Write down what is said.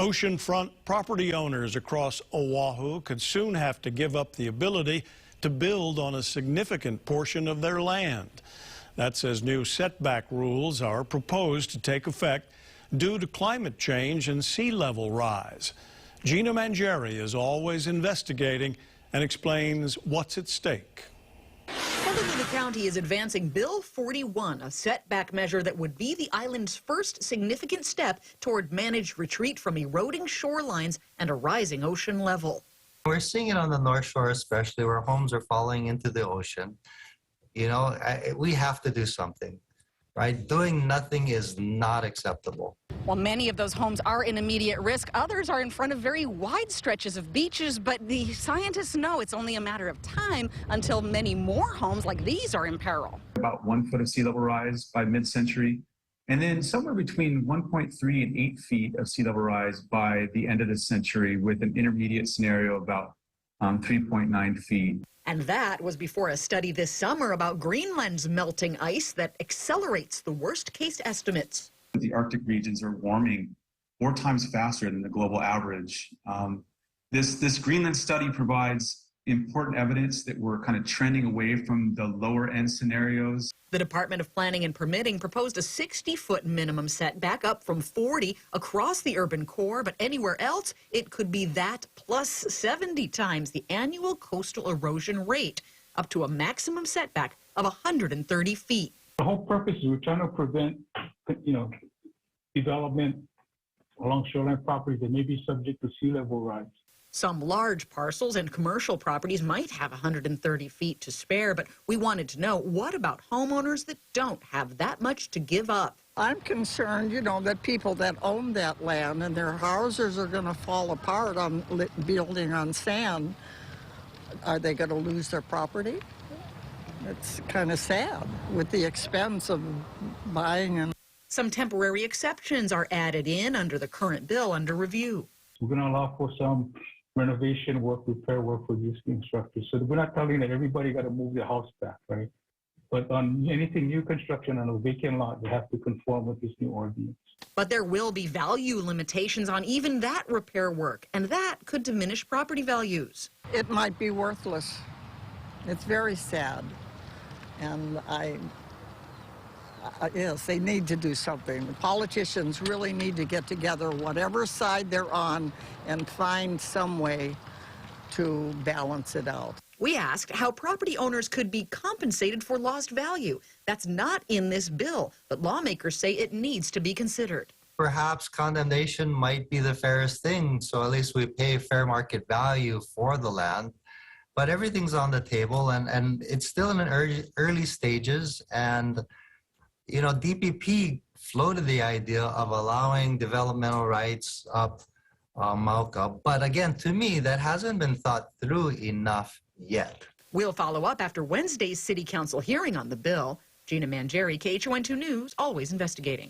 Oceanfront property owners across Oahu could soon have to give up the ability to build on a significant portion of their land. That's as new setback rules are proposed to take effect due to climate change and sea level rise. Gina Mangieri is always investigating and explains what's at stake. Honolulu County is advancing Bill 41, a setback measure that would be the island's first significant step toward managed retreat from eroding shorelines and a rising ocean level. We're seeing it on the North Shore, especially where homes are falling into the ocean. You know, we have to do something, right? Doing nothing is not acceptable. While many of those homes are in immediate risk, others are in front of very wide stretches of beaches, but the scientists know it's only a matter of time until many more homes like these are in peril. About 1 foot of sea level rise by mid-century, and then somewhere between 1.3 and 8 feet of sea level rise by the end of this century, with an intermediate scenario about 3.9 feet. And that was before a study this summer about Greenland's melting ice that accelerates the worst-case estimates. The Arctic regions are warming 4 times faster than the global average. This Greenland study provides important evidence that we're kind of trending away from the lower end scenarios. The Department of Planning and Permitting proposed a 60-foot minimum setback up from 40 across the urban core, but anywhere else it could be that plus 70 times the annual coastal erosion rate, up to a maximum setback of 130 feet. The whole purpose is we're trying to prevent, development along shoreline properties that may be subject to sea level rise. Some large parcels and commercial properties might have 130 feet to spare, but we wanted to know, what about homeowners that don't have that much to give up? I'm concerned, that people that own that land and their houses are going to fall apart on building on sand. Are they going to lose their property? It's kind of sad with the expense of buying. And some temporary exceptions are added in under the current bill under review. We're going to allow for some renovation work, repair work for existing structures. So we're not telling that everybody got to move their house back, right? But on anything new construction on a vacant lot, they have to conform with this new ordinance. But there will be value limitations on even that repair work, and that could diminish property values. it might be worthless. It's very sad. And yes, they need to do something. The politicians really need to get together, whatever side they're on, and find some way to balance it out. We asked how property owners could be compensated for lost value. That's not in this bill, but lawmakers say it needs to be considered. Perhaps condemnation might be the fairest thing, so at least we pay fair market value for the land. But everything's on the table, and it's still in an early stages. And, you know, DPP floated the idea of allowing developmental rights up Mauka. But again, to me, that hasn't been thought through enough yet. We'll follow up after Wednesday's City Council hearing on the bill. Gina Mangieri, KHON2 News, always investigating.